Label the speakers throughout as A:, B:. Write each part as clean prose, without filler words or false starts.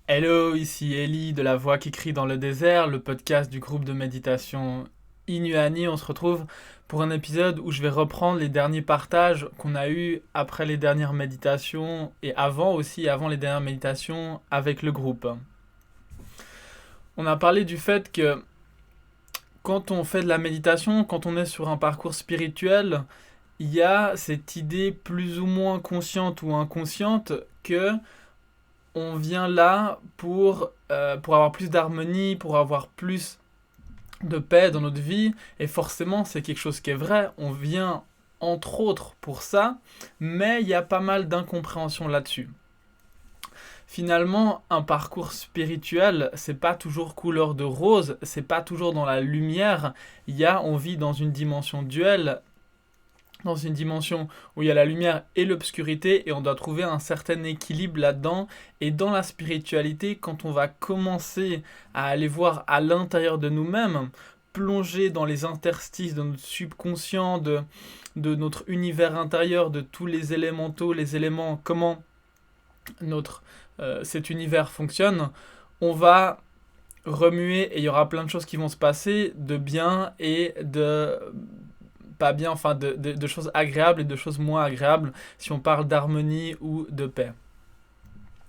A: Hello, ici Ellie de La Voix qui crie dans le désert, le podcast du groupe de méditation Inuani. On se retrouve pour un épisode où je vais reprendre les derniers partages qu'on a eus après les dernières méditations et avant les dernières méditations avec le groupe. On a parlé du fait que quand on fait de la méditation, quand on est sur un parcours spirituel, il y a cette idée plus ou moins consciente ou inconsciente que on vient là pour avoir plus d'harmonie, pour avoir plus de paix dans notre vie. Et forcément, c'est quelque chose qui est vrai. On vient entre autres pour ça, mais il y a pas mal d'incompréhension là-dessus. Finalement, un parcours spirituel, c'est pas toujours couleur de rose, c'est pas toujours dans la lumière. On vit dans une dimension duelle, dans une dimension où il y a la lumière et l'obscurité, et on doit trouver un certain équilibre là-dedans. Et dans la spiritualité, quand on va commencer à aller voir à l'intérieur de nous-mêmes, plonger dans les interstices de notre subconscient, de notre univers intérieur, de tous les élémentaux, les éléments, comment cet univers fonctionne, on va remuer et il y aura plein de choses qui vont se passer, de bien et de pas bien, enfin de choses agréables et de choses moins agréables si on parle d'harmonie ou de paix.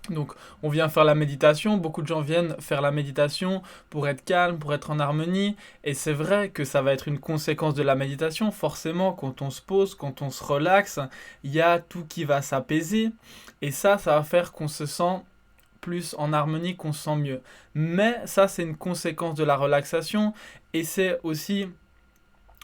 A: Donc on vient faire la méditation, beaucoup de gens viennent faire la méditation pour être calme, pour être en harmonie, et c'est vrai que ça va être une conséquence de la méditation, forcément quand on se pose, quand on se relaxe, il y a tout qui va s'apaiser, et ça va faire qu'on se sent plus en harmonie, qu'on se sent mieux. Mais ça c'est une conséquence de la relaxation, et c'est aussi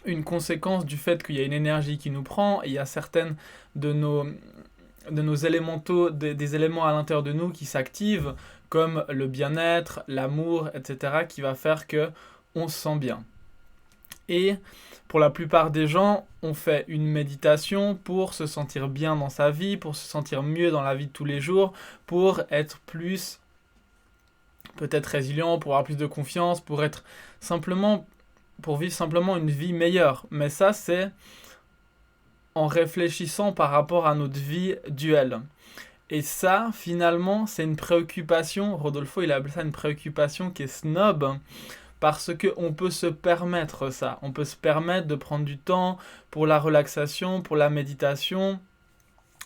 A: une conséquence du fait qu'il y a une énergie qui nous prend, et il y a certaines de nos élémentaux, des éléments à l'intérieur de nous qui s'activent, comme le bien-être, l'amour, etc., qui va faire que on se sent bien. Et pour la plupart des gens, on fait une méditation pour se sentir bien dans sa vie, pour se sentir mieux dans la vie de tous les jours, pour être plus peut-être résilient, pour avoir plus de confiance, pour vivre simplement une vie meilleure. Mais ça, c'est en réfléchissant par rapport à notre vie duelle. Et ça, finalement, c'est une préoccupation, Rodolfo, il appelle ça une préoccupation qui est snob, parce qu'on peut se permettre ça. On peut se permettre de prendre du temps pour la relaxation, pour la méditation,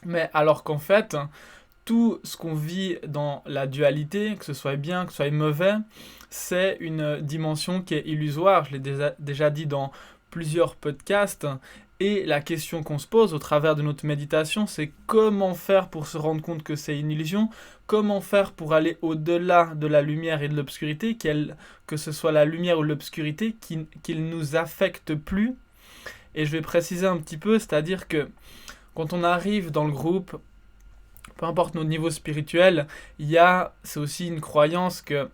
A: mais alors qu'en fait, tout ce qu'on vit dans la dualité, que ce soit bien, que ce soit mauvais, c'est une dimension qui est illusoire. Je l'ai déjà dit dans plusieurs podcasts. Et la question qu'on se pose au travers de notre méditation, c'est comment faire pour se rendre compte que c'est une illusion, comment faire pour aller au-delà de la lumière et de l'obscurité, que ce soit la lumière ou l'obscurité, qu'il ne nous affecte plus. Et je vais préciser un petit peu, c'est-à-dire que quand on arrive dans le groupe, peu importe notre niveau spirituel, c'est aussi une croyance qu'on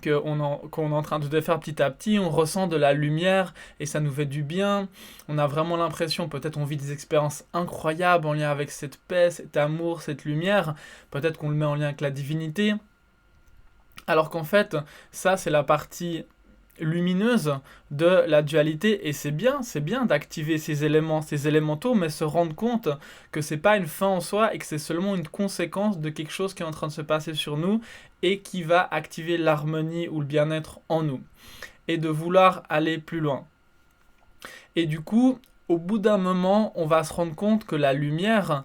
A: est en train de faire petit à petit, on ressent de la lumière et ça nous fait du bien. On a vraiment l'impression, peut-être on vit des expériences incroyables en lien avec cette paix, cet amour, cette lumière. Peut-être qu'on le met en lien avec la divinité. Alors qu'en fait, ça c'est la partie lumineuse de la dualité et c'est bien d'activer ces éléments, ces élémentaux, mais se rendre compte que c'est pas une fin en soi et que c'est seulement une conséquence de quelque chose qui est en train de se passer sur nous et qui va activer l'harmonie ou le bien-être en nous et de vouloir aller plus loin. Et du coup, au bout d'un moment, on va se rendre compte que la lumière,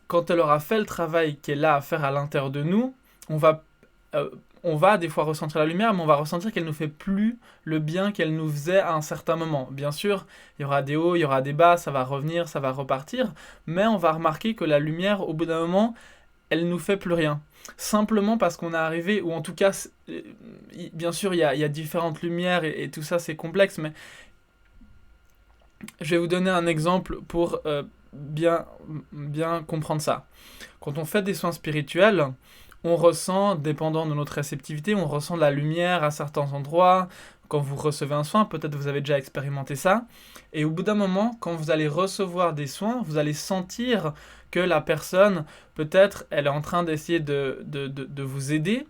A: quand elle aura fait le travail qu'elle a à faire à l'intérieur de nous, on va des fois ressentir la lumière, mais on va ressentir qu'elle ne nous fait plus le bien qu'elle nous faisait à un certain moment. Bien sûr, il y aura des hauts, il y aura des bas, ça va revenir, ça va repartir, mais on va remarquer que la lumière, au bout d'un moment, elle ne nous fait plus rien. Simplement parce qu'on est arrivé, ou en tout cas, bien sûr, il y a différentes lumières et tout ça, c'est complexe, mais je vais vous donner un exemple pour bien comprendre ça. Quand on fait des soins spirituels, on ressent, dépendant de notre réceptivité, on ressent de la lumière à certains endroits. Quand vous recevez un soin, peut-être vous avez déjà expérimenté ça. Et au bout d'un moment, quand vous allez recevoir des soins, vous allez sentir que la personne, peut-être, elle est en train d'essayer de vous aider.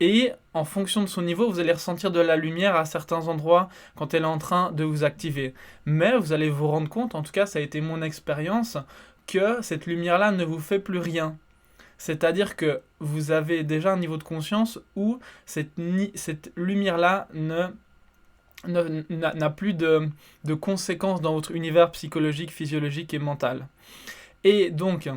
A: Et en fonction de son niveau, vous allez ressentir de la lumière à certains endroits quand elle est en train de vous activer. Mais vous allez vous rendre compte, en tout cas ça a été mon expérience, que cette lumière-là ne vous fait plus rien. C'est-à-dire que vous avez déjà un niveau de conscience où cette lumière-là n'a plus de conséquences dans votre univers psychologique, physiologique et mental. Et donc,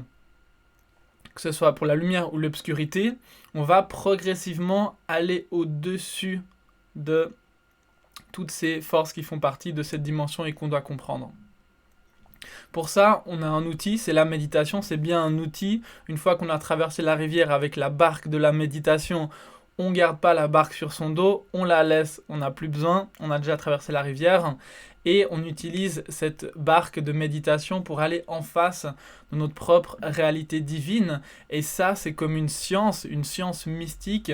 A: que ce soit pour la lumière ou l'obscurité, on va progressivement aller au-dessus de toutes ces forces qui font partie de cette dimension et qu'on doit comprendre. Pour ça, on a un outil, c'est la méditation, c'est bien un outil. Une fois qu'on a traversé la rivière avec la barque de la méditation, on ne garde pas la barque sur son dos, on la laisse, on n'a plus besoin, on a déjà traversé la rivière. Et on utilise cette barque de méditation pour aller en face de notre propre réalité divine. Et ça, c'est comme une science mystique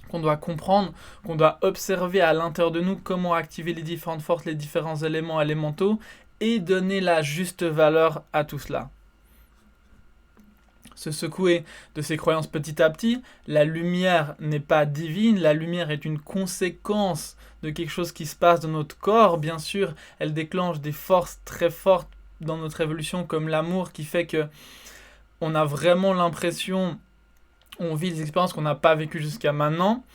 A: qu'on doit comprendre, qu'on doit observer à l'intérieur de nous, comment activer les différentes forces, les différents éléments élémentaux, et donner la juste valeur à tout cela. Se secouer de ses croyances petit à petit, la lumière n'est pas divine, la lumière est une conséquence de quelque chose qui se passe dans notre corps. Bien sûr, elle déclenche des forces très fortes dans notre évolution, comme l'amour, qui fait que on a vraiment l'impression, on vit des expériences qu'on n'a pas vécues jusqu'à maintenant,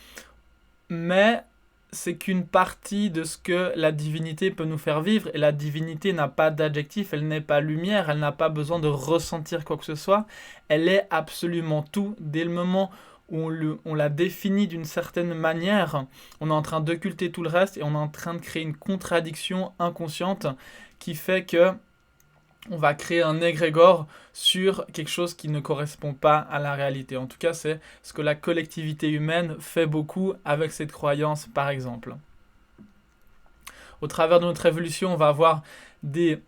A: mais c'est qu'une partie de ce que la divinité peut nous faire vivre, et la divinité n'a pas d'adjectif, elle n'est pas lumière, elle n'a pas besoin de ressentir quoi que ce soit, elle est absolument tout. Dès le moment où on la définit d'une certaine manière, on est en train d'occulter tout le reste, et on est en train de créer une contradiction inconsciente qui fait que on va créer un égrégore sur quelque chose qui ne correspond pas à la réalité. En tout cas, c'est ce que la collectivité humaine fait beaucoup avec cette croyance, par exemple. Au travers de notre évolution, on va avoir des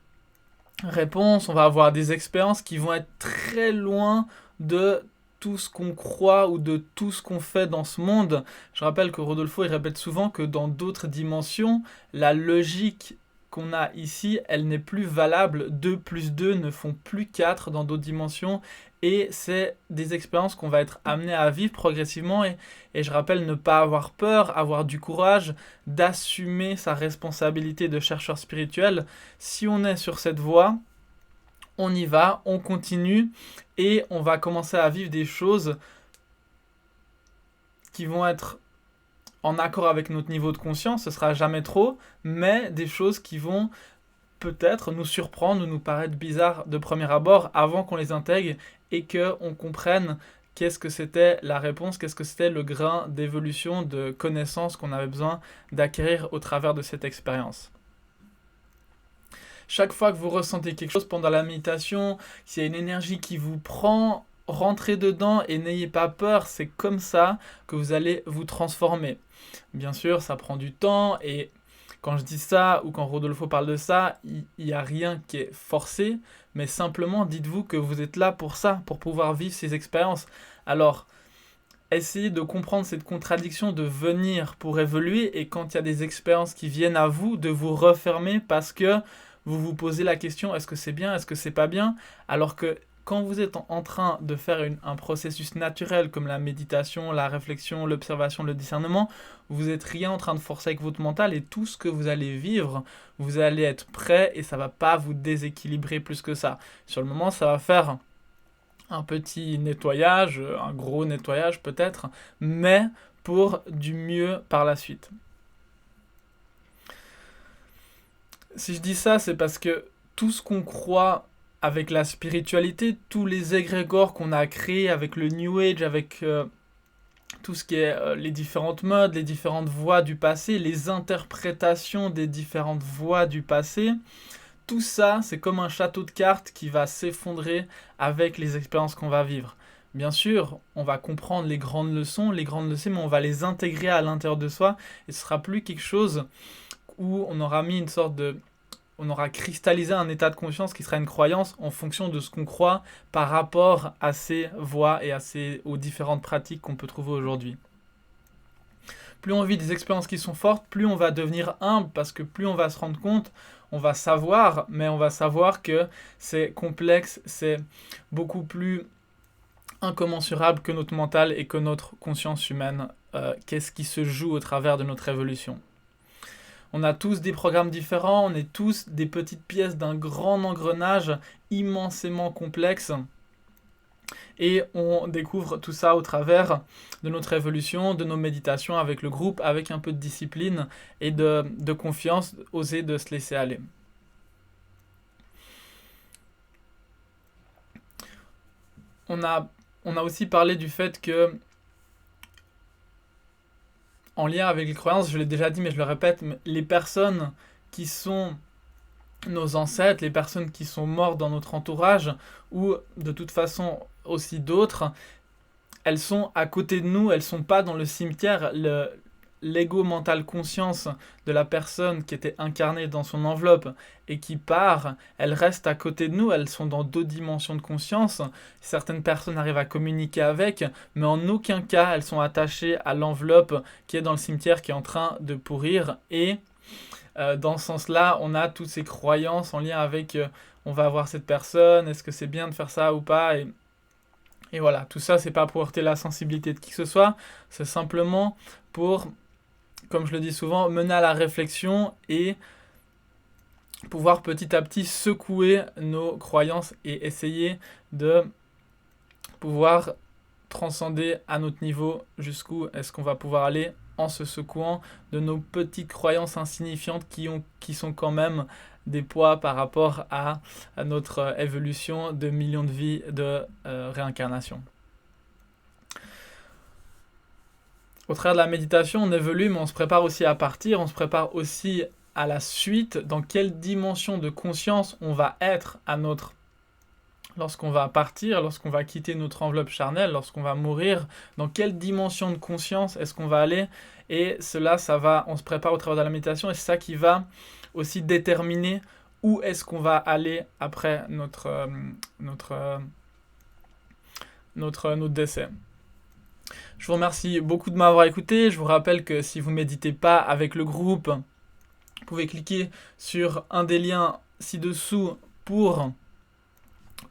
A: réponses, on va avoir des expériences qui vont être très loin de tout ce qu'on croit ou de tout ce qu'on fait dans ce monde. Je rappelle que Rodolfo il répète souvent que dans d'autres dimensions, la logique qu'on a ici, elle n'est plus valable. 2 plus 2 ne font plus 4 dans d'autres dimensions. Et c'est des expériences qu'on va être amené à vivre progressivement. Et je rappelle, ne pas avoir peur, avoir du courage, d'assumer sa responsabilité de chercheur spirituel. Si on est sur cette voie, on y va, on continue et on va commencer à vivre des choses qui vont être en accord avec notre niveau de conscience, ce sera jamais trop, mais des choses qui vont peut-être nous surprendre ou nous paraître bizarres de premier abord avant qu'on les intègre et qu'on comprenne qu'est-ce que c'était la réponse, qu'est-ce que c'était le grain d'évolution, de connaissance qu'on avait besoin d'acquérir au travers de cette expérience. Chaque fois que vous ressentez quelque chose pendant la méditation, s'il y a une énergie qui vous prend, rentrez dedans et n'ayez pas peur, c'est comme ça que vous allez vous transformer. Bien sûr, ça prend du temps et quand je dis ça ou quand Rodolfo parle de ça, il n'y a rien qui est forcé, mais simplement dites-vous que vous êtes là pour ça, pour pouvoir vivre ces expériences. Alors, essayez de comprendre cette contradiction de venir pour évoluer et quand il y a des expériences qui viennent à vous, de vous refermer parce que vous vous posez la question, est-ce que c'est bien, est-ce que c'est pas bien, alors que quand vous êtes en train de faire un processus naturel comme la méditation, la réflexion, l'observation, le discernement, vous n'êtes rien en train de forcer avec votre mental et tout ce que vous allez vivre, vous allez être prêt et ça ne va pas vous déséquilibrer plus que ça. Sur le moment, ça va faire un petit nettoyage, un gros nettoyage peut-être, mais pour du mieux par la suite. Si je dis ça, c'est parce que tout ce qu'on croit avec la spiritualité, tous les égrégores qu'on a créés avec le New Age, avec tout ce qui est les différentes modes, les différentes voies du passé, les interprétations des différentes voies du passé, tout ça, c'est comme un château de cartes qui va s'effondrer avec les expériences qu'on va vivre. Bien sûr, on va comprendre les grandes leçons, mais on va les intégrer à l'intérieur de soi et ce sera plus quelque chose où on aura mis une sorte de... On aura cristallisé un état de conscience qui sera une croyance en fonction de ce qu'on croit par rapport à ces voies et aux différentes pratiques qu'on peut trouver aujourd'hui. Plus on vit des expériences qui sont fortes, plus on va devenir humble parce que plus on va se rendre compte, on va savoir, mais on va savoir que c'est complexe, c'est beaucoup plus incommensurable que notre mental et que notre conscience humaine. Qu'est-ce qui se joue au travers de notre évolution ? On a tous des programmes différents, on est tous des petites pièces d'un grand engrenage immensément complexe. Et on découvre tout ça au travers de notre évolution, de nos méditations avec le groupe, avec un peu de discipline et de confiance, oser de se laisser aller. On a aussi parlé du fait que, en lien avec les croyances, je l'ai déjà dit mais je le répète, les personnes qui sont nos ancêtres, les personnes qui sont mortes dans notre entourage, ou de toute façon aussi d'autres, elles sont à côté de nous, elles sont pas dans le cimetière. L'ego mental conscience de la personne qui était incarnée dans son enveloppe et qui part, elles restent à côté de nous, elles sont dans 2 dimensions de conscience. Certaines personnes arrivent à communiquer avec, mais en aucun cas elles sont attachées à l'enveloppe qui est dans le cimetière, qui est en train de pourrir. Et dans ce sens-là, on a toutes ces croyances en lien avec on va avoir cette personne, est-ce que c'est bien de faire ça ou pas, et voilà, tout ça, c'est pas pour heurter la sensibilité de qui que ce soit, c'est simplement pour, comme je le dis souvent, mener à la réflexion et pouvoir petit à petit secouer nos croyances et essayer de pouvoir transcender à notre niveau jusqu'où est-ce qu'on va pouvoir aller en se secouant de nos petites croyances insignifiantes qui sont quand même des poids par rapport à notre évolution de millions de vies de réincarnation. Au travers de la méditation, on évolue, mais on se prépare aussi à partir, on se prépare aussi à la suite, dans quelle dimension de conscience on va être lorsqu'on va partir, lorsqu'on va quitter notre enveloppe charnelle, lorsqu'on va mourir, dans quelle dimension de conscience est-ce qu'on va aller. Et cela, on se prépare au travers de la méditation, et c'est ça qui va aussi déterminer où est-ce qu'on va aller après notre décès. Je vous remercie beaucoup de m'avoir écouté. Je vous rappelle que si vous ne méditez pas avec le groupe, vous pouvez cliquer sur un des liens ci-dessous pour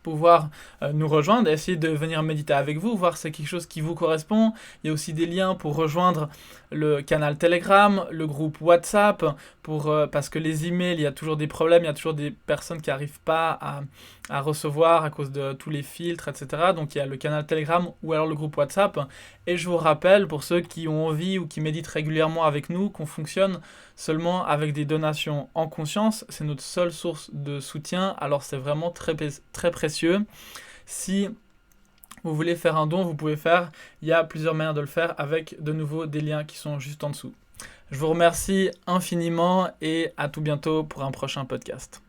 A: pouvoir nous rejoindre, essayer de venir méditer avec vous, voir si c'est quelque chose qui vous correspond. Il y a aussi des liens pour rejoindre le canal Telegram, le groupe WhatsApp, parce que les emails, il y a toujours des problèmes, il y a toujours des personnes qui n'arrivent pas à recevoir à cause de tous les filtres, etc. Donc il y a le canal Telegram ou alors le groupe WhatsApp. Et je vous rappelle, pour ceux qui ont envie ou qui méditent régulièrement avec nous, qu'on fonctionne seulement avec des donations en conscience. C'est notre seule source de soutien, alors c'est vraiment très, très précieux. Si vous voulez faire un don, vous pouvez faire. Il y a plusieurs manières de le faire avec de nouveau des liens qui sont juste en dessous. Je vous remercie infiniment et à tout bientôt pour un prochain podcast.